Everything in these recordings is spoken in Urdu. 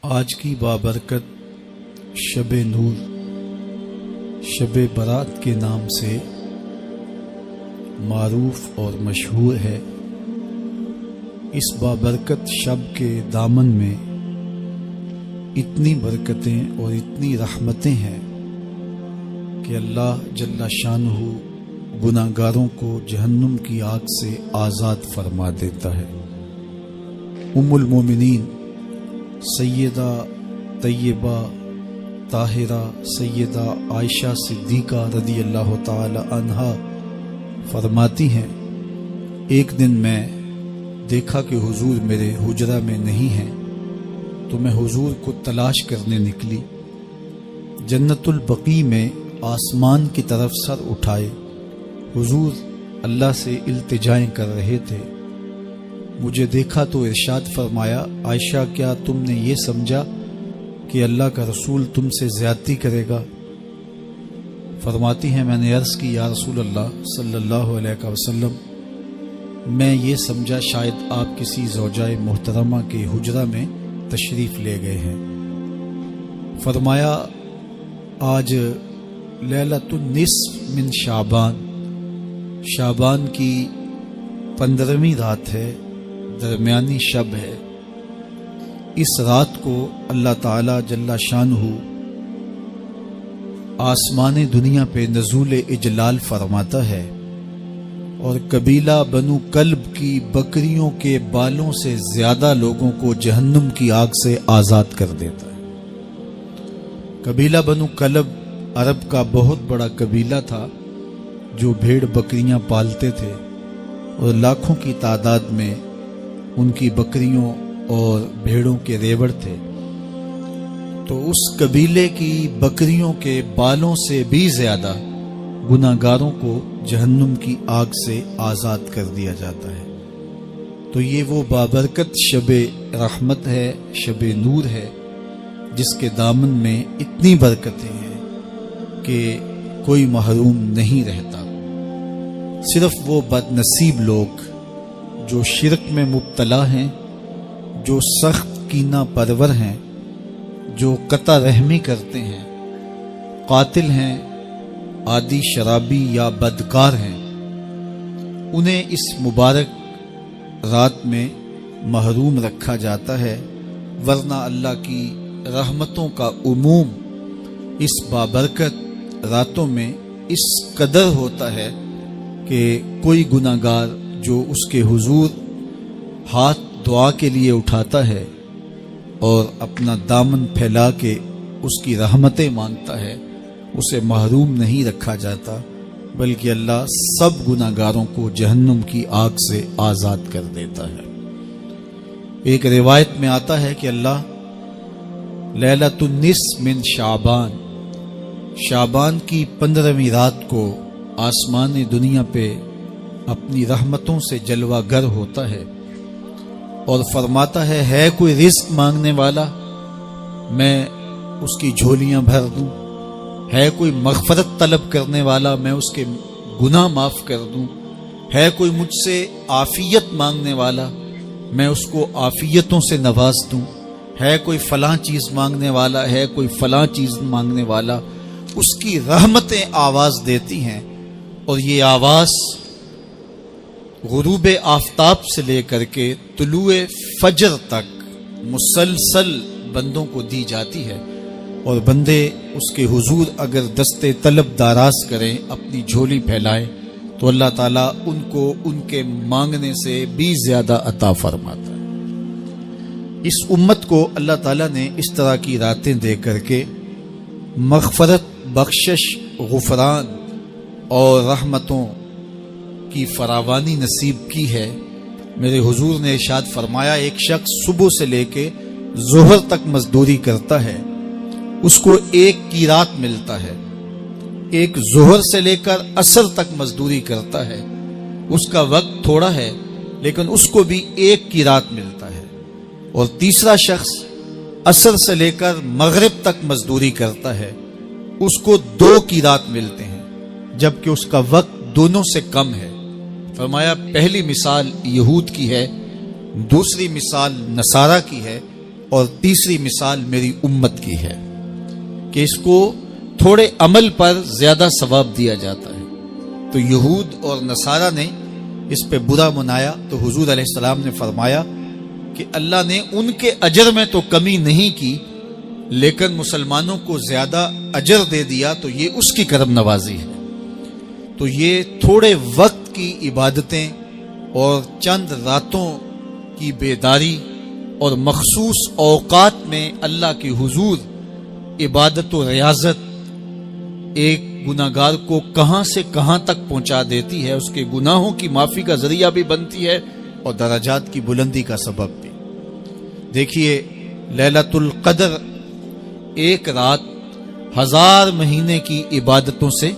آج کی بابرکت شب نور، شب برات کے نام سے معروف اور مشہور ہے۔ اس بابرکت شب کے دامن میں اتنی برکتیں اور اتنی رحمتیں ہیں کہ اللہ جل شانہ گناہگاروں کو جہنم کی آگ سے آزاد فرما دیتا ہے۔ ام المومنین سیدہ طیبہ طاہرہ سیدہ عائشہ صدیقہ رضی اللہ تعالی عنہا فرماتی ہیں، ایک دن میں دیکھا کہ حضور میرے حجرہ میں نہیں ہیں، تو میں حضور کو تلاش کرنے نکلی۔ جنت البقیع میں آسمان کی طرف سر اٹھائے حضور اللہ سے التجائیں کر رہے تھے۔ مجھے دیکھا تو ارشاد فرمایا، عائشہ کیا تم نے یہ سمجھا کہ اللہ کا رسول تم سے زیادتی کرے گا؟ فرماتی ہیں میں نے عرض کی، یا رسول اللہ صلی اللہ علیہ وسلم، میں یہ سمجھا شاید آپ کسی زوجہ محترمہ کے حجرہ میں تشریف لے گئے ہیں۔ فرمایا آج لیلۃ النصف من شعبان، شعبان کی 15ویں رات ہے، درمیانی شب ہے۔ اس رات کو اللہ تعالی جل شانہ آسمان دنیا پہ نزول اجلال فرماتا ہے اور قبیلہ بنو کلب کی بکریوں کے بالوں سے زیادہ لوگوں کو جہنم کی آگ سے آزاد کر دیتا ہے۔ قبیلہ بنو کلب عرب کا بہت بڑا قبیلہ تھا جو بھیڑ بکریاں پالتے تھے اور لاکھوں کی تعداد میں ان کی بکریوں اور بھیڑوں کے ریوڑ تھے۔ تو اس قبیلے کی بکریوں کے بالوں سے بھی زیادہ گناہگاروں کو جہنم کی آگ سے آزاد کر دیا جاتا ہے۔ تو یہ وہ بابرکت شب رحمت ہے، شب نور ہے، جس کے دامن میں اتنی برکتیں ہیں کہ کوئی محروم نہیں رہتا۔ صرف وہ بد نصیب لوگ جو شرک میں مبتلا ہیں، جو سخت کینہ پرور ہیں، جو قطع رحمی کرتے ہیں، قاتل ہیں، عادی شرابی یا بدکار ہیں، انہیں اس مبارک رات میں محروم رکھا جاتا ہے، ورنہ اللہ کی رحمتوں کا عموم اس بابرکت راتوں میں اس قدر ہوتا ہے کہ کوئی گناہگار جو اس کے حضور ہاتھ دعا کے لیے اٹھاتا ہے اور اپنا دامن پھیلا کے اس کی رحمتیں مانگتا ہے، اسے محروم نہیں رکھا جاتا، بلکہ اللہ سب گناہگاروں کو جہنم کی آگ سے آزاد کر دیتا ہے۔ ایک روایت میں آتا ہے کہ اللہ لیلۃ النصف من شعبان، شعبان کی 15ویں رات کو آسمان دنیا پہ اپنی رحمتوں سے جلوہ گر ہوتا ہے اور فرماتا ہے کوئی رزق مانگنے والا، میں اس کی جھولیاں بھر دوں، ہے کوئی مغفرت طلب کرنے والا، میں اس کے گناہ معاف کر دوں، ہے کوئی مجھ سے عافیت مانگنے والا، میں اس کو عافیتوں سے نواز دوں، ہے کوئی فلاں چیز مانگنے والا، ہے کوئی فلاں چیز مانگنے والا۔ اس کی رحمتیں آواز دیتی ہیں اور یہ آواز غروب آفتاب سے لے کر کے طلوع فجر تک مسلسل بندوں کو دی جاتی ہے، اور بندے اس کے حضور اگر دست طلب دراز کریں، اپنی جھولی پھیلائیں، تو اللہ تعالیٰ ان کو ان کے مانگنے سے بھی زیادہ عطا فرماتا ہے۔ اس امت کو اللہ تعالیٰ نے اس طرح کی راتیں دے کر کے مغفرت، بخشش، غفران اور رحمتوں کی فراوانی نصیب کی ہے۔ میرے حضور نے ارشاد فرمایا، ایک شخص صبح سے لے کے ظہر تک مزدوری کرتا ہے، اس کو ایک کی رات ملتا ہے۔ ایک ظہر سے لے کر عصر تک مزدوری کرتا ہے، اس کا وقت تھوڑا ہے لیکن اس کو بھی ایک کی رات ملتا ہے۔ اور تیسرا شخص عصر سے لے کر مغرب تک مزدوری کرتا ہے، اس کو 2 کی رات ملتے ہیں، جبکہ اس کا وقت دونوں سے کم ہے۔ فرمایا پہلی مثال یہود کی ہے، دوسری مثال نصارہ کی ہے، اور تیسری مثال میری امت کی ہے کہ اس کو تھوڑے عمل پر زیادہ ثواب دیا جاتا ہے۔ تو یہود اور نصارہ نے اس پہ برا منایا تو حضور علیہ السلام نے فرمایا کہ اللہ نے ان کے اجر میں تو کمی نہیں کی، لیکن مسلمانوں کو زیادہ اجر دے دیا، تو یہ اس کی کرم نوازی ہے۔ تو یہ تھوڑے وقت کی عبادتیں اور چند راتوں کی بیداری اور مخصوص اوقات میں اللہ کے حضور عبادت و ریاضت ایک گناہگار کو کہاں سے کہاں تک پہنچا دیتی ہے، اس کے گناہوں کی معافی کا ذریعہ بھی بنتی ہے اور درجات کی بلندی کا سبب بھی۔ دیکھیے لیلۃ القدر ایک رات 1000 مہینے کی عبادتوں سے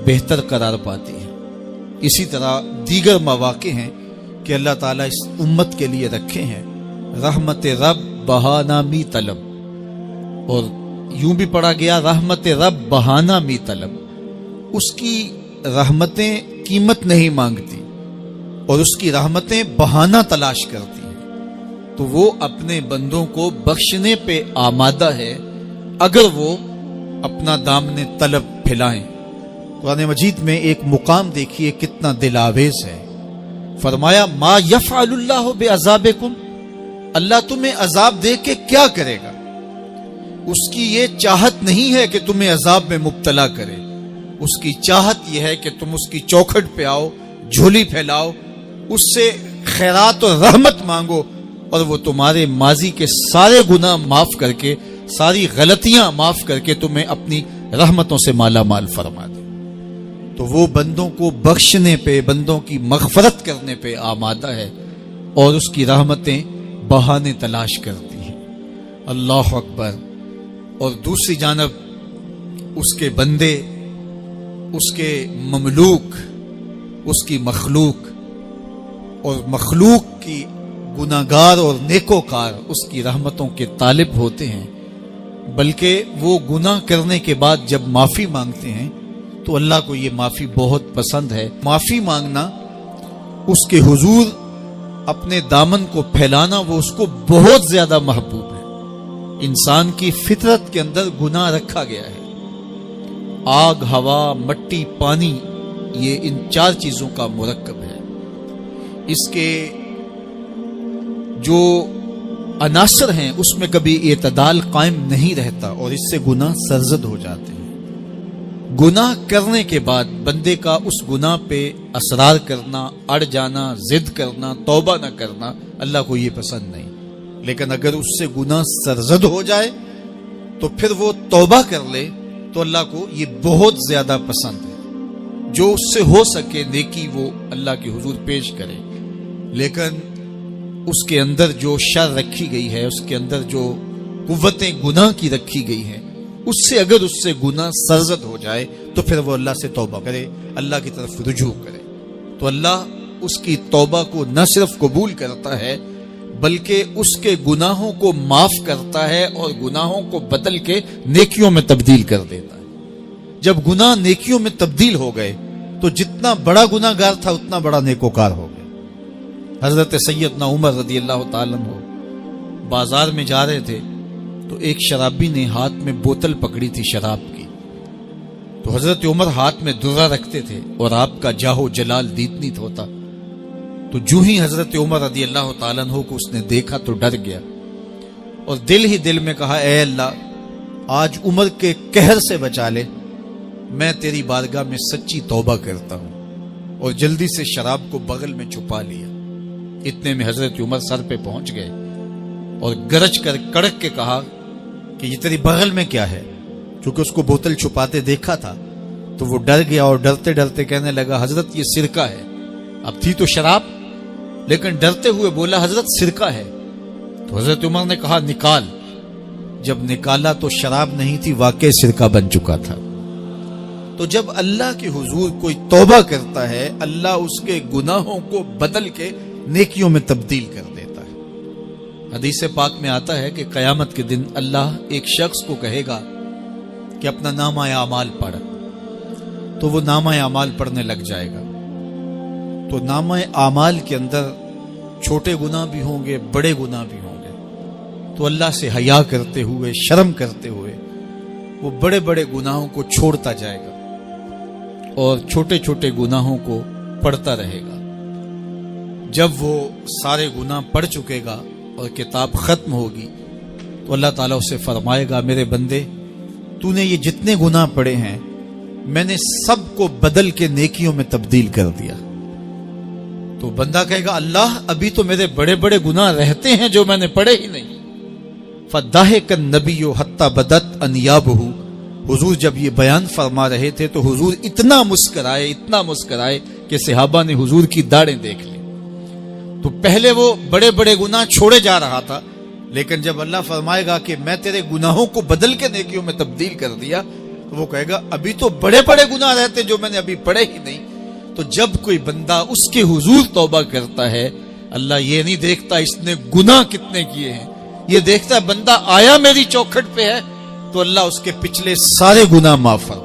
بہتر قرار پاتی ہے۔ اسی طرح دیگر مواقع ہیں کہ اللہ تعالیٰ اس امت کے لیے رکھے ہیں، رحمت رب بہانہ می طلب، اور یوں بھی پڑھا گیا رحمت رب بہانہ می طلب۔ اس کی رحمتیں قیمت نہیں مانگتی اور اس کی رحمتیں بہانہ تلاش کرتی ہیں، تو وہ اپنے بندوں کو بخشنے پہ آمادہ ہے اگر وہ اپنا دامن طلب پھیلائیں۔ قرآن مجید میں ایک مقام دیکھیے کتنا دل آویز ہے، فرمایا ما یفعل اللہ بعذابکم، اللہ تمہیں عذاب دے کے کیا کرے گا؟ اس کی یہ چاہت نہیں ہے کہ تمہیں عذاب میں مبتلا کرے، اس کی چاہت یہ ہے کہ تم اس کی چوکھٹ پہ آؤ، جھولی پھیلاؤ، اس سے خیرات اور رحمت مانگو، اور وہ تمہارے ماضی کے سارے گناہ معاف کر کے، ساری غلطیاں معاف کر کے تمہیں اپنی رحمتوں سے مالا مال فرما دے۔ تو وہ بندوں کو بخشنے پہ، بندوں کی مغفرت کرنے پہ آمادہ ہے اور اس کی رحمتیں بہانے تلاش کرتی ہیں۔ اللہ اکبر۔ اور دوسری جانب اس کے بندے، اس کے مملوک، اس کی مخلوق، اور مخلوق کی گناہگار اور نیکوکار اس کی رحمتوں کے طالب ہوتے ہیں، بلکہ وہ گناہ کرنے کے بعد جب معافی مانگتے ہیں تو اللہ کو یہ معافی بہت پسند ہے۔ معافی مانگنا، اس کے حضور اپنے دامن کو پھیلانا، وہ اس کو بہت زیادہ محبوب ہے۔ انسان کی فطرت کے اندر گناہ رکھا گیا ہے۔ آگ، ہوا، مٹی، پانی، یہ ان 4 چیزوں کا مرکب ہے۔ اس کے جو عناصر ہیں اس میں کبھی اعتدال قائم نہیں رہتا اور اس سے گناہ سرزد ہو جاتے ہیں۔ گناہ کرنے کے بعد بندے کا اس گناہ پہ اصرار کرنا، اڑ جانا، ضد کرنا، توبہ نہ کرنا، اللہ کو یہ پسند نہیں۔ لیکن اگر اس سے گناہ سرزد ہو جائے تو پھر وہ توبہ کر لے تو اللہ کو یہ بہت زیادہ پسند ہے۔ جو اس سے ہو سکے نیکی وہ اللہ کے حضور پیش کرے، لیکن اس کے اندر جو شر رکھی گئی ہے، اس کے اندر جو قوتیں گناہ کی رکھی گئی ہیں، اس سے اگر اس سے گناہ سرزد ہو جائے تو پھر وہ اللہ سے توبہ کرے، اللہ کی طرف رجوع کرے، تو اللہ اس کی توبہ کو نہ صرف قبول کرتا ہے بلکہ اس کے گناہوں کو معاف کرتا ہے اور گناہوں کو بدل کے نیکیوں میں تبدیل کر دیتا ہے۔ جب گناہ نیکیوں میں تبدیل ہو گئے تو جتنا بڑا گناہ گار تھا اتنا بڑا نیکوکار ہو گیا۔ حضرت سیدنا عمر رضی اللہ تعالیٰ عنہ بازار میں جا رہے تھے تو ایک شرابی نے ہاتھ میں بوتل پکڑی تھی شراب کی، تو حضرت عمر ہاتھ میں درہ رکھتے تھے اور آپ کا جاہو جلال دیتنیت ہوتا، تو جو ہی حضرت عمر رضی اللہ تعالیٰ عنہ کو اس نے دیکھا تو ڈر گیا اور دل ہی دل میں کہا اے اللہ آج عمر کے قہر سے بچا لے، میں تیری بارگاہ میں سچی توبہ کرتا ہوں، اور جلدی سے شراب کو بغل میں چھپا لیا۔ اتنے میں حضرت عمر سر پہ پہنچ گئے اور گرج کر کڑک کے کہا کہ یہ تیری بغل میں کیا ہے؟ چونکہ اس کو بوتل چھپاتے دیکھا تھا تو وہ ڈر گیا اور ڈرتے ڈرتے کہنے لگا حضرت یہ سرکہ ہے۔ اب تھی تو شراب، لیکن ڈرتے ہوئے بولا حضرت سرکہ ہے۔ تو حضرت عمر نے کہا نکال۔ جب نکالا تو شراب نہیں تھی، واقعی سرکہ بن چکا تھا۔ تو جب اللہ کے حضور کوئی توبہ کرتا ہے، اللہ اس کے گناہوں کو بدل کے نیکیوں میں تبدیل کر دیتا ہے۔ حدیث پاک میں آتا ہے کہ قیامت کے دن اللہ ایک شخص کو کہے گا کہ اپنا نامہ اعمال پڑھ، تو وہ نامہ اعمال پڑھنے لگ جائے گا۔ تو نامہ اعمال کے اندر چھوٹے گناہ بھی ہوں گے، بڑے گناہ بھی ہوں گے، تو اللہ سے حیا کرتے ہوئے، شرم کرتے ہوئے وہ بڑے بڑے گناہوں کو چھوڑتا جائے گا اور چھوٹے چھوٹے گناہوں کو پڑھتا رہے گا۔ جب وہ سارے گناہ پڑھ چکے گا اور کتاب ختم ہوگی تو اللہ تعالیٰ اسے فرمائے گا، میرے بندے تو نے یہ جتنے گناہ پڑے ہیں میں نے سب کو بدل کے نیکیوں میں تبدیل کر دیا۔ تو بندہ کہے گا، اللہ ابھی تو میرے بڑے بڑے گناہ رہتے ہیں جو میں نے پڑھے ہی نہیں۔ فَضَحِكَ النَّبِيُّ حَتَّى بَدَتْ أَنْيَابُهُ، حضور جب یہ بیان فرما رہے تھے تو حضور اتنا مسکرائے کہ صحابہ نے حضور کی داڑھیں دیکھ لی۔ تو پہلے وہ بڑے بڑے گناہ چھوڑے جا رہا تھا، لیکن جب اللہ فرمائے گا کہ میں تیرے گناہوں کو بدل کے نیکیوں میں تبدیل کر دیا، تو وہ کہے گا ابھی تو بڑے بڑے گناہ رہتے جو میں نے ابھی پڑھے ہی نہیں۔ تو جب کوئی بندہ اس کے حضور توبہ کرتا ہے، اللہ یہ نہیں دیکھتا اس نے گناہ کتنے کیے ہیں، یہ دیکھتا ہے بندہ آیا میری چوکھٹ پہ ہے تو اللہ اس کے پچھلے سارے گناہ معاف فرما۔